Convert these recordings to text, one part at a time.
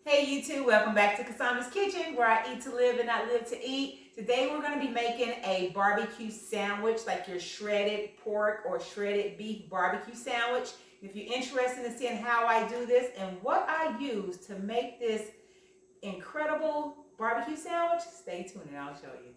Hey YouTube, welcome back to Cassandra's Kitchen, where I eat to live and not live to eat. Today we're going to be making a barbecue sandwich, like your shredded pork or shredded beef barbecue sandwich. If you're interested in seeing how I do this and what I use to make this incredible barbecue sandwich, stay tuned and I'll show you.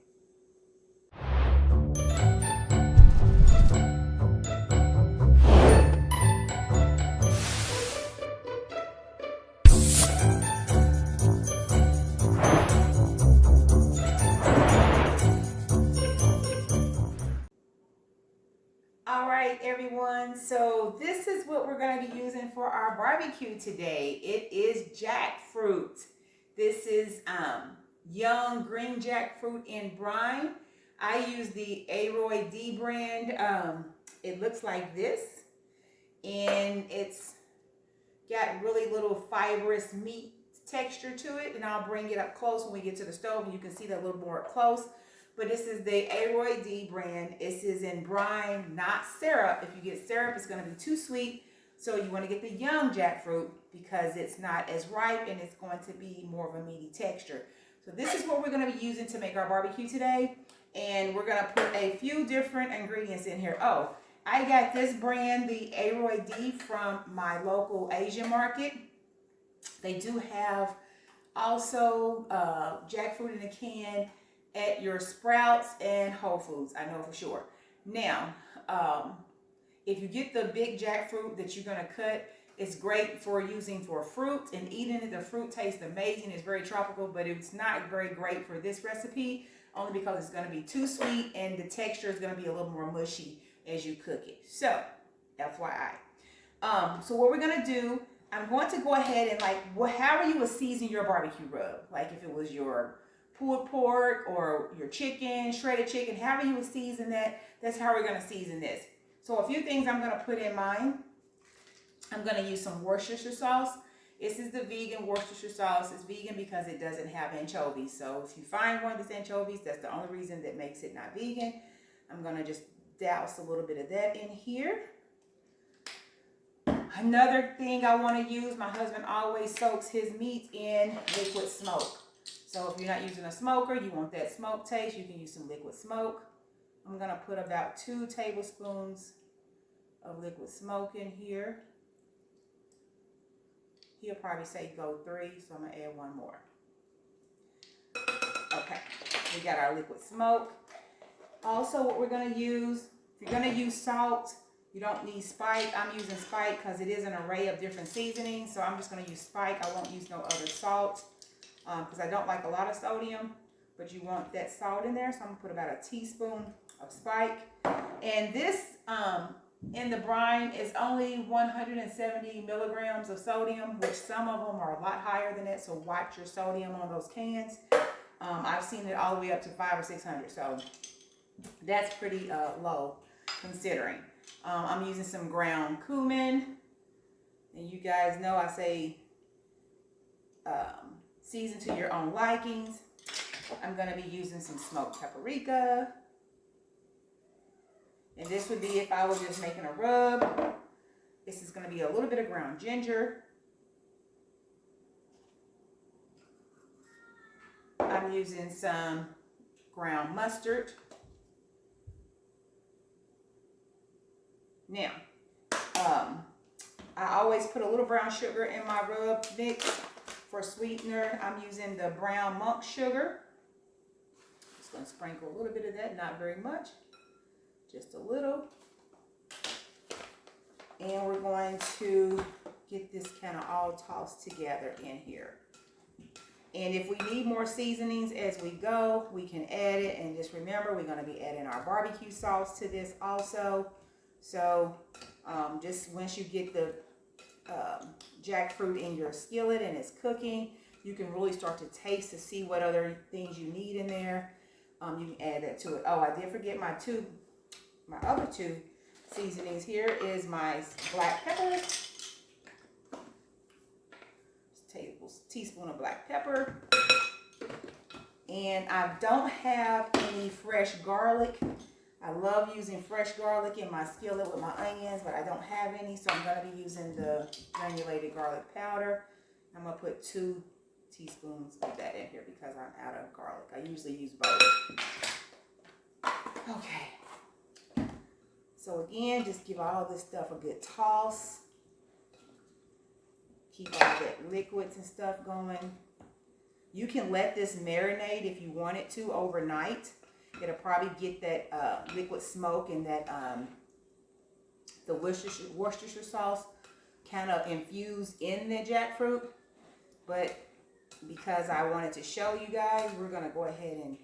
All right, everyone, so this is what we're going to be using for our barbecue today. It is jackfruit. This is young green jackfruit in brine. I use the Aroy D brand. It looks like this, and it's got really little fibrous meat texture to it, and I'll bring it up close when we get to the stove and you can see that a little more up close. But this is the Aroy D brand. This is in brine, not syrup. If you get syrup, it's going to be too sweet. So you want to get the young jackfruit because it's not as ripe and it's going to be more of a meaty texture. So this is what we're going to be using to make our barbecue today. And we're going to put a few different ingredients in here. Oh, I got this brand, the Aroy D, from my local Asian market. They do have also jackfruit in a can at your Sprouts and Whole Foods, I know for sure. Now, if you get the big jackfruit that you're gonna cut, it's great for using for fruit and eating it. The fruit tastes amazing, it's very tropical, but it's not very great for this recipe, only because it's gonna be too sweet and the texture is gonna be a little more mushy as you cook it. So, FYI. So what we're gonna do, I'm going to go ahead and however you would season your barbecue rub, like if it was your pulled pork or your chicken, shredded chicken, however you would season that, that's how we're going to season this. So a few things I'm going to put in mine. I'm going to use some Worcestershire sauce. This is the vegan Worcestershire sauce. It's vegan because it doesn't have anchovies. So if you find one that's anchovies, that's the only reason that makes it not vegan. I'm going to just douse a little bit of that in here. Another thing I want to use, my husband always soaks his meat in liquid smoke. So if you're not using a smoker, you want that smoke taste, you can use some liquid smoke. I'm going to put about 2 tablespoons of liquid smoke in here. He'll probably say go 3, so I'm going to add 1 more. Okay, we got our liquid smoke. Also, what we're going to use, if you're going to use salt, you don't need spike. I'm using spike because it is an array of different seasonings, so I'm just going to use spike. I won't use no other salt. Because I don't like a lot of sodium, but you want that salt in there. So I'm going to put about a teaspoon of spike. And this in the brine is only 170 milligrams of sodium, which some of them are a lot higher than that. So watch your sodium on those cans. I've seen it all the way up to 500 or 600. So that's pretty low considering. I'm using some ground cumin. And you guys know I say season to your own likings. I'm going to be using some smoked paprika. And this would be if I was just making a rub. This is going to be a little bit of ground ginger. I'm using some ground mustard. Now, I always put a little brown sugar in my rub mix. For sweetener, I'm using the brown monk sugar. Just going to sprinkle a little bit of that, not very much, just a little. And we're going to get this kind of all tossed together in here. And if we need more seasonings as we go, we can add it. And just remember, we're going to be adding our barbecue sauce to this also. So just once you get the jackfruit in your skillet and it's cooking, you can really start to taste to see what other things you need in there. You can add that to it. Oh, I did forget my other 2 seasonings. Here is my black pepper. Just a teaspoon of black pepper. And I don't have any fresh garlic. I love using fresh garlic in my skillet with my onions, but I don't have any, so I'm going to be using the granulated garlic powder. I'm going to put 2 teaspoons of that in here because I'm out of garlic. I usually use both. Okay. So again, just give all this stuff a good toss. Keep all that liquids and stuff going. You can let this marinate if you want it to overnight. It'll probably get that liquid smoke and that the Worcestershire sauce kind of infused in the jackfruit. But because I wanted to show you guys, we're going to go ahead and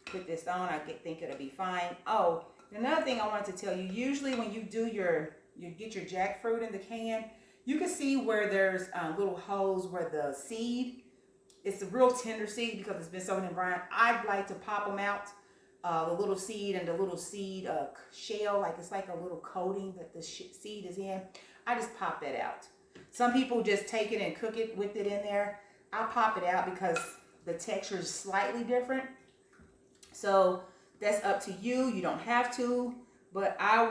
put this on. I think it'll be fine. Oh, another thing I wanted to tell you, usually when you do you get your jackfruit in the can, you can see where there's little holes where the seed, it's a real tender seed because it's been soaked in brine. I'd like to pop them out, the little seed and the little seed shell, like it's like a little coating that the seed is in. I just pop that out. Some people just take it and cook it with it in there. I pop it out because the texture is slightly different. So that's up to you. You don't have to, but I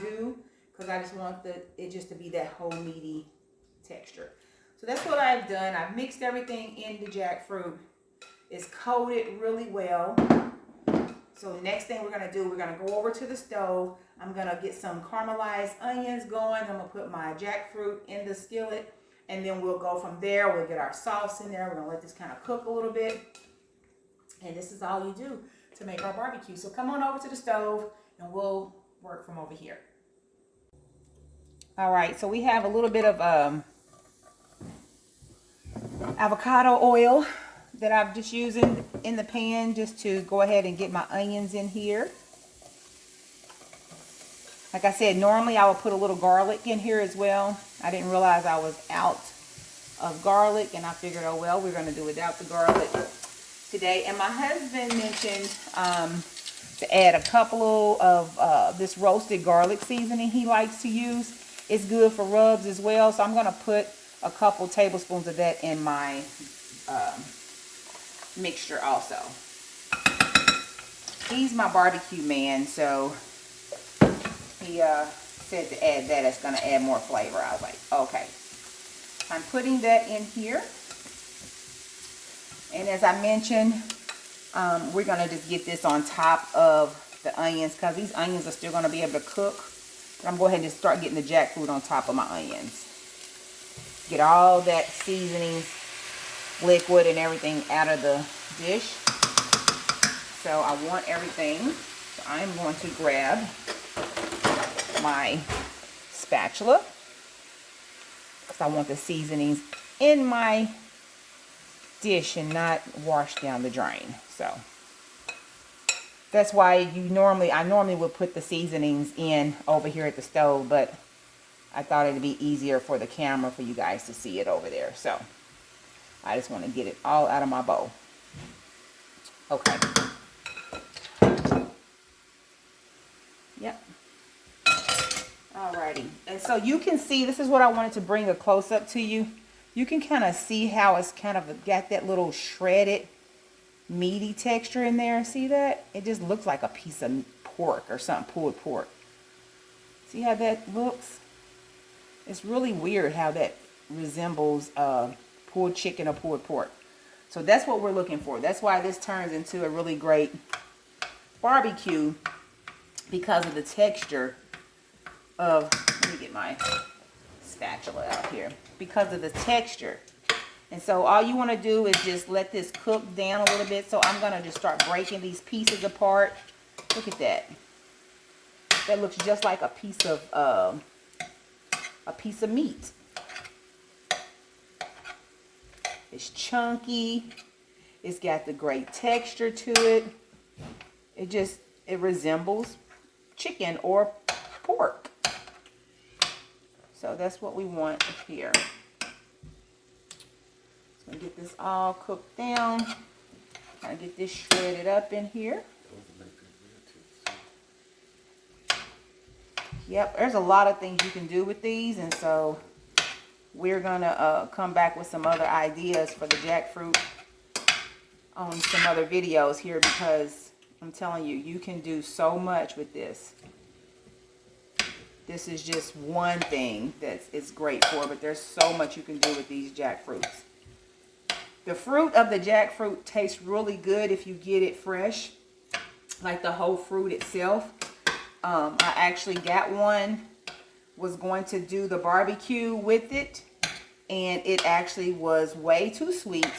do, because I just want it just to be that whole meaty texture. So that's what I've done. I've mixed everything in the jackfruit. It's coated really well. So the next thing we're going to do, we're going to go over to the stove. I'm going to get some caramelized onions going. I'm going to put my jackfruit in the skillet. And then we'll go from there. We'll get our sauce in there. We're going to let this kind of cook a little bit. And this is all you do to make our barbecue. So come on over to the stove and we'll work from over here. All right, so we have a little bit of avocado oil that I'm just using in the pan just to go ahead and get my onions in here. Like I said, normally I would put a little garlic in here as well. I didn't realize I was out of garlic, and I figured, oh well, we're going to do without the garlic today. And my husband mentioned to add a couple of this roasted garlic seasoning he likes to use. It's good for rubs as well, so I'm going to put a couple tablespoons of that in my mixture also. He's my barbecue man, so he said to add that. It's going to add more flavor. I was like, okay. I'm putting that in here. And as I mentioned, we're going to just get this on top of the onions because these onions are still going to be able to cook. But I'm going to go ahead and just start getting the jackfruit on top of my onions. Get all that seasoning, liquid, and everything out of the dish. So I want everything. So I'm going to grab my spatula because I want the seasonings in my dish and not wash down the drain. So that's why I normally would put the seasonings in over here at the stove, but I thought it'd be easier for the camera for you guys to see it over there. So I just want to get it all out of my bowl. Okay. Yep. Alrighty. And so you can see, this is what I wanted to bring a close-up to you. You can kind of see how it's kind of got that little shredded, meaty texture in there. See that? It just looks like a piece of pork or something, pulled pork. See how that looks? It's really weird how that resembles pulled chicken or pulled pork. So that's what we're looking for. That's why this turns into a really great barbecue, because of the texture of, let me get my spatula out here, because of the texture. And so all you want to do is just let this cook down a little bit. So I'm going to just start breaking these pieces apart. Look at that. That looks just like a piece of meat. It's chunky. It's got the great texture to it. It resembles chicken or pork. So that's what we want here. So I'm gonna get this all cooked down. Kind of get this shredded up in here. Yep, there's a lot of things you can do with these, and so we're gonna come back with some other ideas for the jackfruit on some other videos here, because I'm telling you, you can do so much with this. This is just one thing that it's great for, but there's so much you can do with these jackfruits. The fruit of the jackfruit tastes really good if you get it fresh, like the whole fruit itself. I actually got one, was going to do the barbecue with it, and it actually was way too sweet.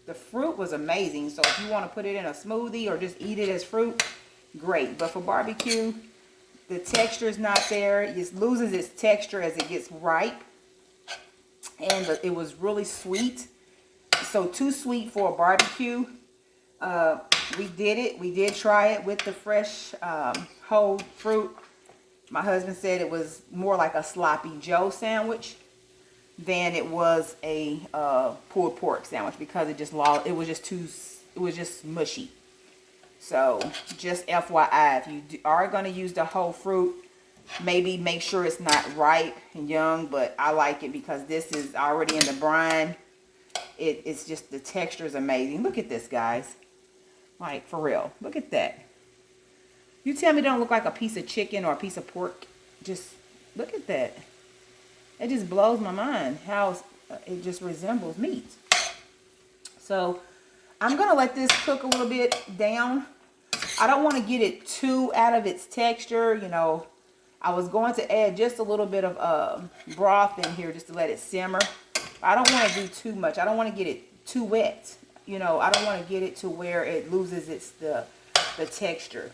The fruit was amazing, so if you want to put it in a smoothie or just eat it as fruit, great. But for barbecue, the texture is not there. It loses its texture as it gets ripe, and it was really sweet. So too sweet for a barbecue. We did it. We did try it with the fresh whole fruit. My husband said it was more like a sloppy Joe sandwich than it was a pulled pork sandwich, because it was just mushy. So just FYI, if you are going to use the whole fruit, maybe make sure it's not ripe and young. But I like it because this is already in the brine. It's just, the texture is amazing. Look at this, guys. Like, for real. Look at that. You tell me it don't look like a piece of chicken or a piece of pork. Just look at that. It just blows my mind how it just resembles meat. So I'm going to let this cook a little bit down. I don't want to get it too out of its texture. You know, I was going to add just a little bit of broth in here just to let it simmer. I don't want to do too much. I don't want to get it too wet. You know, I don't want to get it to where it loses the texture.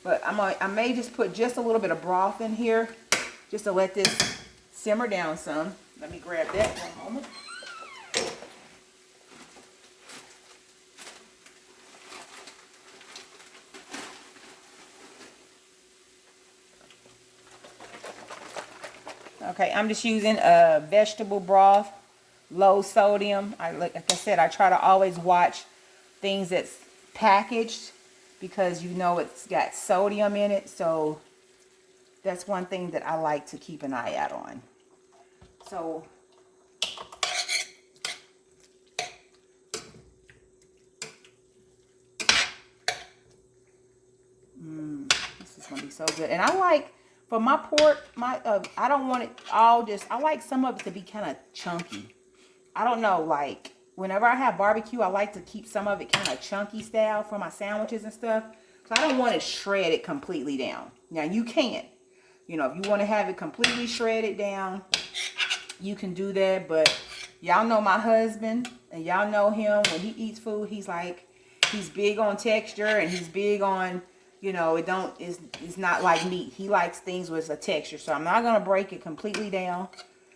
But I may just put just a little bit of broth in here just to let this simmer down some. Let me grab that for a moment. Okay, I'm just using a vegetable broth, low sodium. Like I said, I try to always watch things that's packaged, because you know it's got sodium in it. So that's one thing that I like to keep an eye out on. So this is gonna be so good. And I like, for my pork, I don't want it all I like some of it to be kind of chunky. I don't know, like whenever I have barbecue, I like to keep some of it kind of chunky style for my sandwiches and stuff. So I don't want it shredded completely down. Now you can, you know, if you want to have it completely shredded down, you can do that. But y'all know my husband, and y'all know him. When he eats food, he's big on texture, and he's big on, you know, it's not like meat. He likes things with a texture. So I'm not going to break it completely down,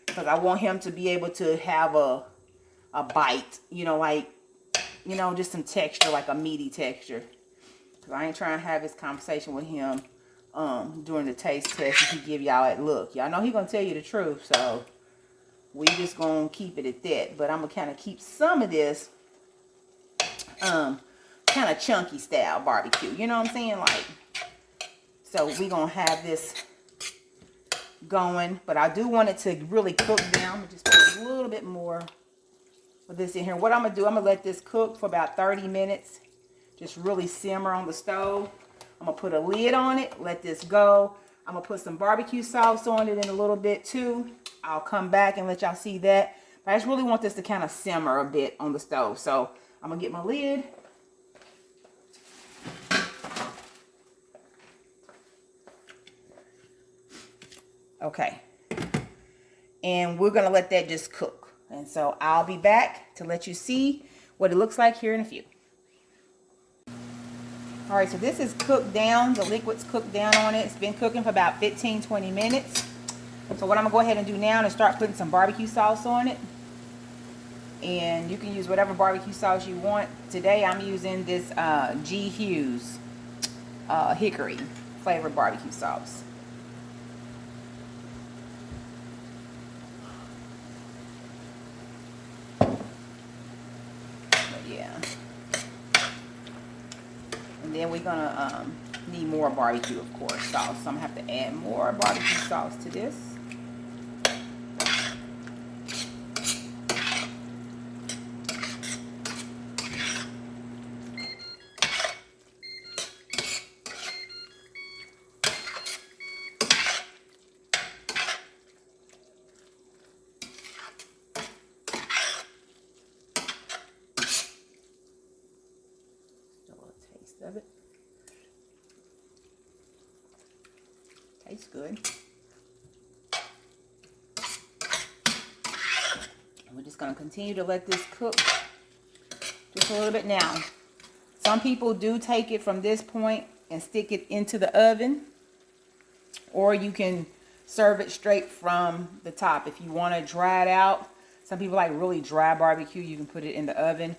because I want him to be able to have a bite, you know, like, you know, just some texture, like a meaty texture. Because I ain't trying to have this conversation with him during the taste test and he give y'all that look. Y'all know he going to tell you the truth. So we just going to keep it at that. But I'm going to kind of keep some of this kind of chunky style barbecue. You know what I'm saying? Like, so we going to have this going. But I do want it to really cook down. I'm going to just put a little bit more of this in here. What I'm going to do, I'm going to let this cook for about 30 minutes. Just really simmer on the stove. I'm going to put a lid on it. Let this go. I'm going to put some barbecue sauce on it in a little bit too. I'll come back and let y'all see that. But I just really want this to kind of simmer a bit on the stove. So I'm going to get my lid. Okay. And we're going to let that just cook. And so I'll be back to let you see what it looks like here in a few. All right, so this is cooked down. The liquid's cooked down on it. It's been cooking for about 15-20 minutes. So what I'm going to go ahead and do now is start putting some barbecue sauce on it. And you can use whatever barbecue sauce you want. Today I'm using this G. Hughes hickory flavored barbecue sauce. And then we're gonna need more barbecue, of course, sauce. So I'm gonna have to add more barbecue sauce to this. of it. Tastes good. And we're just going to continue to let this cook just a little bit now. Some people do take it from this point and stick it into the oven, or you can serve it straight from the top. If you want to dry it out, some people like really dry barbecue, you can put it in the oven.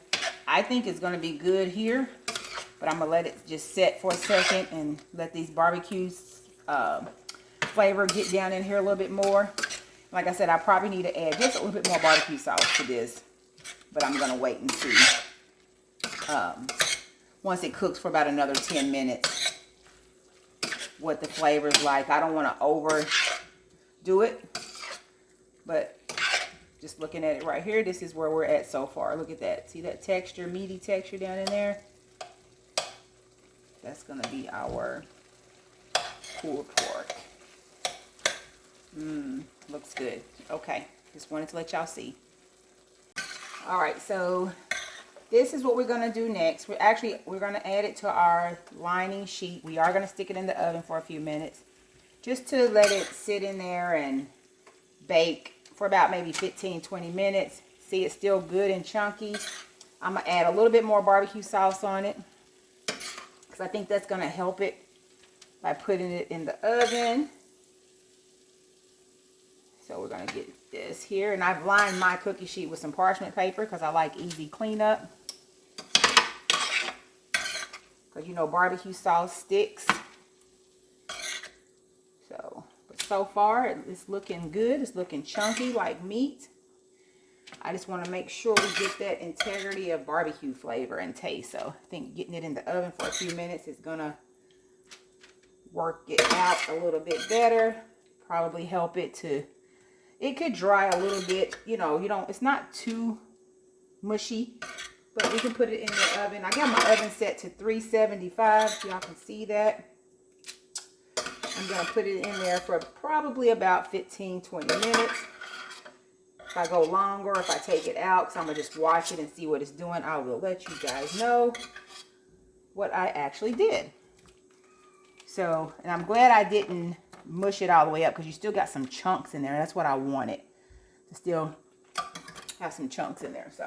I think it's going to be good here, but I'm going to let it just set for a second and let these barbecue flavor get down in here a little bit more. Like I said, I probably need to add just a little bit more barbecue sauce to this, but I'm going to wait and see once it cooks for about another 10 minutes what the flavor is like. I don't want to overdo it, but just looking at it right here, this is where we're at so far. Look at that. See that texture, meaty texture down in there? That's going to be our pulled pork. Looks good. Okay, just wanted to let y'all see. All right, so this is what we're going to do next. We're going to add it to our lining sheet. We are going to stick it in the oven for a few minutes just to let it sit in there and bake for about maybe 15-20 minutes. See, it's still good and chunky. I'm going to add a little bit more barbecue sauce on it because I think that's going to help it by putting it in the oven. So we're going to get this here. And I've lined my cookie sheet with some parchment paper because I like easy cleanup. Because, you know, barbecue sauce sticks. But so far, it's looking good. It's looking chunky like meat. I just want to make sure we get that integrity of barbecue flavor and taste. So I think getting it in the oven for a few minutes is going to work it out a little bit better. Probably help it to... It could dry a little bit, you know, it's not too mushy, but we can put it in the oven. I got my oven set to 375, so y'all can see that. I'm going to put it in there for probably about 15-20 minutes. If I go longer, if I take it out, because I'm going to just watch it and see what it's doing, I will let you guys know what I actually did. So, and I'm glad I didn't mush it all the way up because you still got some chunks in there. That's what I wanted, to still have some chunks in there. So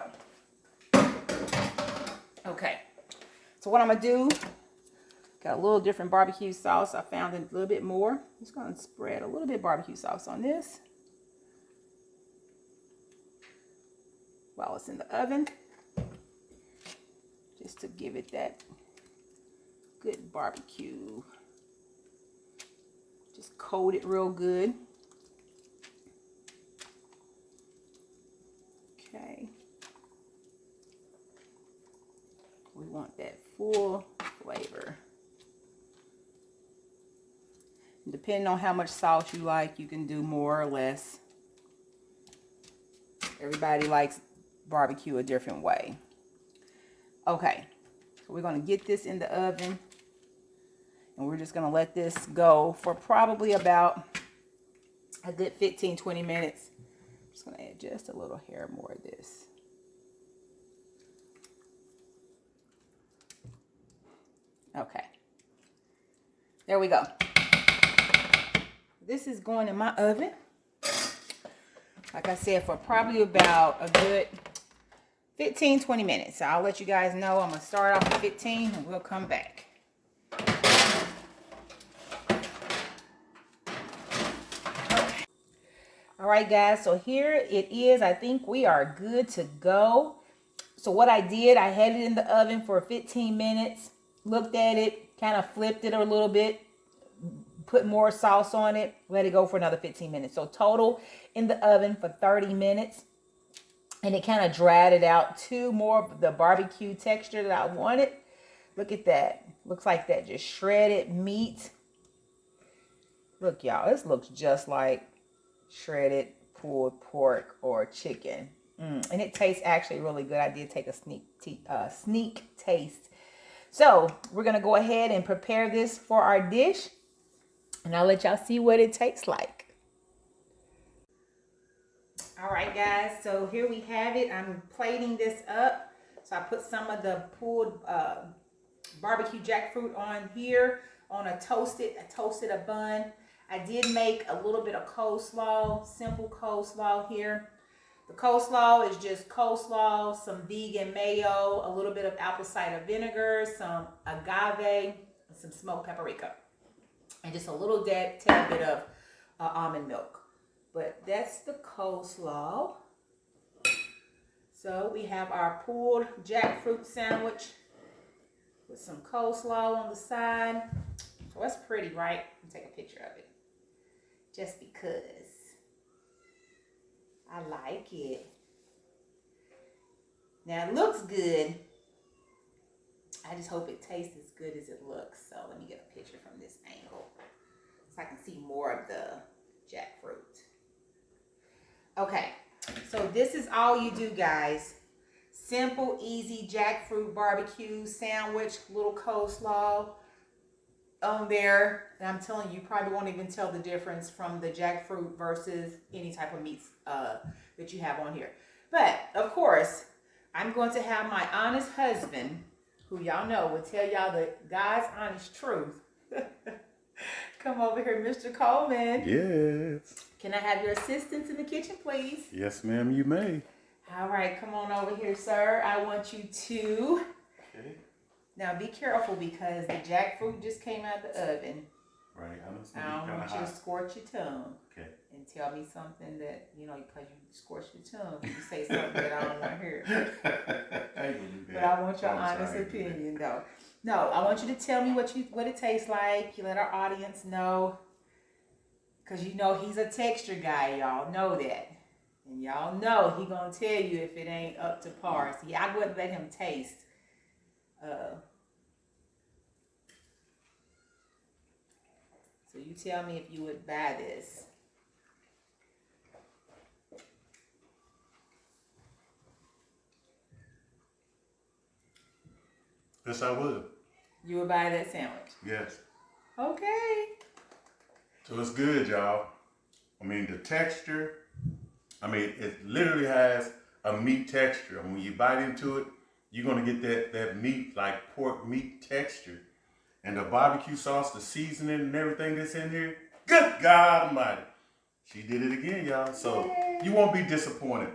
okay, so what I'm gonna do, got a little different barbecue sauce. I found a little bit more. I'm just gonna spread a little bit of barbecue sauce on this while it's in the oven, just to give it that good barbecue. Just coat it real good. Okay. We want that full flavor. And depending on how much sauce you like, you can do more or less. Everybody likes barbecue a different way. Okay. So we're going to get this in the oven. And we're just going to let this go for probably about a good 15-20 minutes. I'm just going to add just a little hair more of this. Okay. There we go. This is going in my oven. Like I said, for probably about a good 15-20 minutes. So I'll let you guys know. I'm going to start off at 15 and we'll come back. All right, guys, so here it is. I think we are good to go. So what I did, I had it in the oven for 15 minutes, looked at it, kind of flipped it a little bit, put more sauce on it, let it go for another 15 minutes. So total in the oven for 30 minutes. And it kind of dried it out to more of the barbecue texture that I wanted. Look at that. Looks like that just shredded meat. Look, y'all, this looks just like shredded pulled pork or chicken. And it tastes actually really good. I did take a sneak taste. So we're going to go ahead and prepare this for our dish. And I'll let y'all see what it tastes like. All right, guys. So here we have it. I'm plating this up. So I put some of the pulled barbecue jackfruit on here on I toasted a bun. I did make a little bit of coleslaw, simple coleslaw here. The coleslaw is just coleslaw, some vegan mayo, a little bit of apple cider vinegar, some agave, and some smoked paprika, and just a little tad bit of almond milk. But that's the coleslaw. So we have our pulled jackfruit sandwich with some coleslaw on the side. So that's pretty, right? Let me take a picture of it. Just because I like it. Now it looks good. I just hope it tastes as good as it looks. So let me get a picture from this angle so I can see more of the jackfruit. Okay, so this is all you do, guys. Simple, easy jackfruit barbecue sandwich, little coleslaw on there. And I'm telling you, you probably won't even tell the difference from the jackfruit versus any type of meats that you have on here. But, of course, I'm going to have my honest husband, who y'all know will tell y'all the God's honest truth. Come over here, Mr. Coleman. Yes. Can I have your assistance in the kitchen, please? Yes, ma'am, you may. All right, come on over here, sir. I want you to... Okay. Now, be careful because the jackfruit just came out the oven. Right, I understand. I don't want you to scorch your tongue. Okay. And tell me something that, you know, because you scorched your tongue. You say something that I don't want to hear. But I want your honest opinion, though. No, I want you to tell me what it tastes like. You let our audience know. Because you know he's a texture guy. Y'all know that. And y'all know he going to tell you if it ain't up to par. See, I wouldn't let him taste. So you tell me if you would buy this. Yes, I would. You would buy that sandwich? Yes. Okay. So it's good, y'all. I mean, the texture, I mean, it literally has a meat texture. And when you bite into it, you're going to get that meat, like pork meat texture. And the barbecue sauce, the seasoning and everything that's in here, good God Almighty. She did it again, y'all. So Yay. You won't be disappointed.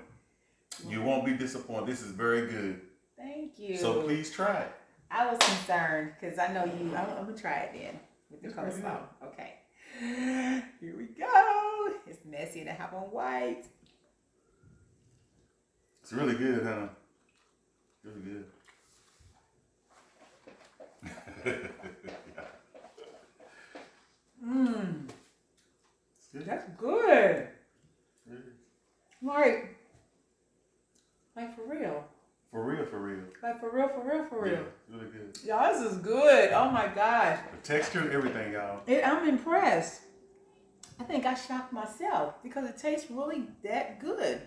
You won't be disappointed. This is very good. Thank you. So please try it. I was concerned because I know you. I'm going to try it then with the coleslaw. Okay. Here we go. It's messy and I have on white. It's really good, huh? Really good. That's good. Like for real. For real, for real. Like for real. Yeah, really good. Y'all, this is good. Oh my gosh. The texture, everything, y'all. I'm impressed. I think I shocked myself because it tastes really that good.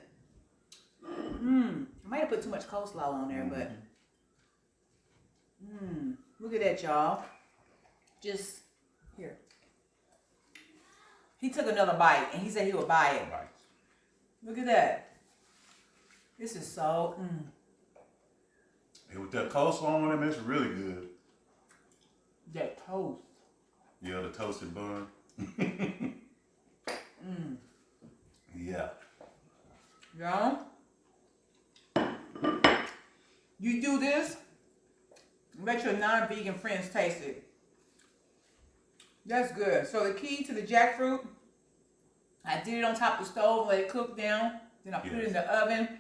I might have put too much coleslaw on there, but look at that, y'all. Just here. He took another bite and he said he would buy it. Look at that. This is so. And with that coleslaw on it, it's really good. That toast. Yeah, the toasted bun. Yeah. Y'all, you do this, let your non-vegan friends taste it. That's good. So the key to the jackfruit, I did it on top of the stove, let it cook down. Then I put it in the oven.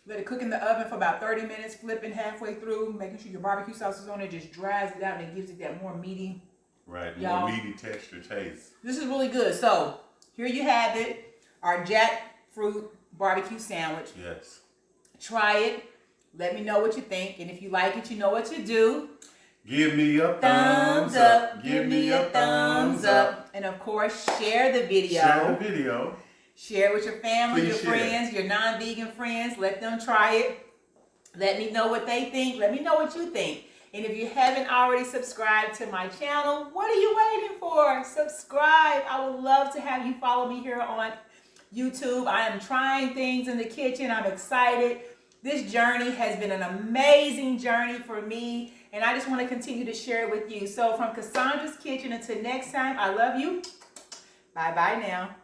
Let it cook in the oven for about 30 minutes, flipping halfway through, making sure your barbecue sauce is on it, just dries it out and it gives it that more meaty. Right, y'all, more meaty texture taste. This is really good. So here you have it, our jackfruit barbecue sandwich. Yes. Try it. Let me know what you think. And if you like it, you know what to do. Give me a thumbs up. Give me a thumbs up. And of course, share the video. Share the video. Share with your family, Please your share. friends, your non-vegan friends. Let them try it. Let me know what they think. Let me know what you think. And if you haven't already subscribed to my channel, what are you waiting for? Subscribe. I would love to have you follow me here on YouTube. I am trying things in the kitchen. I'm excited. This journey has been an amazing journey for me, and I just want to continue to share it with you. So from Cassandra's Kitchen, until next time, I love you. Bye-bye now.